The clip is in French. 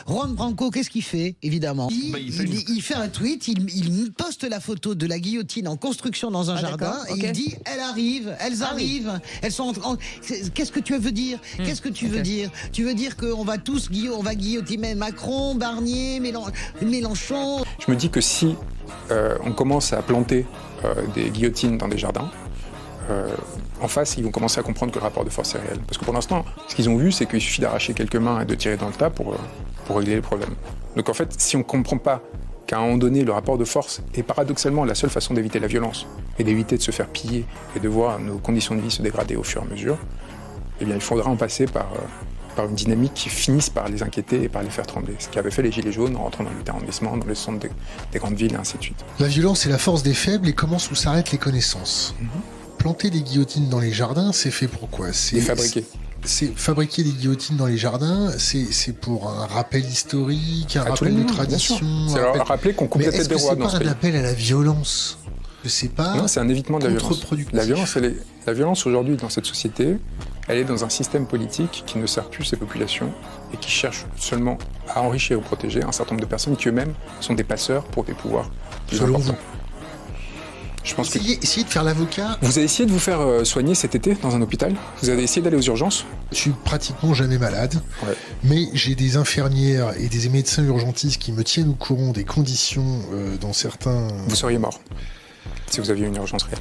Juan Branco, qu'est-ce qu'il fait, évidemment? Il fait un tweet, il poste la photo de la guillotine en construction dans un jardin, et il dit, elles arrivent, elles arrivent, elles sont Qu'est-ce que tu veux dire? Qu'est-ce que tu veux dire? Tu veux dire qu'on va tous guillotiner Macron, Barnier, Mélenchon? Je me dis que si on commence à planter des guillotines dans des jardins, en face, ils vont commencer à comprendre que le rapport de force est réel. Parce que pour l'instant, ce qu'ils ont vu, c'est qu'il suffit d'arracher quelques mains et de tirer dans le tas pour régler les problèmes. Donc en fait, si on ne comprend pas qu'à un moment donné, le rapport de force est paradoxalement la seule façon d'éviter la violence et d'éviter de se faire piller et de voir nos conditions de vie se dégrader au fur et à mesure, eh bien, il faudra en passer par une dynamique qui finisse par les inquiéter et par les faire trembler. Ce qu'avaient fait les Gilets jaunes en rentrant dans les arrondissements, dans les centres des grandes villes et ainsi de suite. La violence est la force des faibles et commence où s'arrêtent les connaissances. Planter des guillotines dans les jardins, c'est fait pour quoi? Les fabriquer. C'est fabriquer des guillotines dans les jardins, c'est pour un rappel historique, un rappel de tradition. C'est rappeler qu'on coupe la tête des rois dans ce pays. C'est pas un appel à la violence. C'est pas. Non, c'est un évitement de la violence. La violence aujourd'hui dans cette société, elle est dans un système politique qui ne sert plus ses populations et qui cherche seulement à enrichir ou protéger un certain nombre de personnes qui eux-mêmes sont des passeurs pour des pouvoirs plus importants. Je pense essayez de faire l'avocat. Vous avez essayé de vous faire soigner cet été dans un hôpital? Vous avez essayé d'aller aux urgences? Je suis pratiquement jamais malade, mais j'ai des infirmières et des médecins urgentistes qui me tiennent au courant des conditions dans certains... Vous seriez mort si vous aviez une urgence réelle.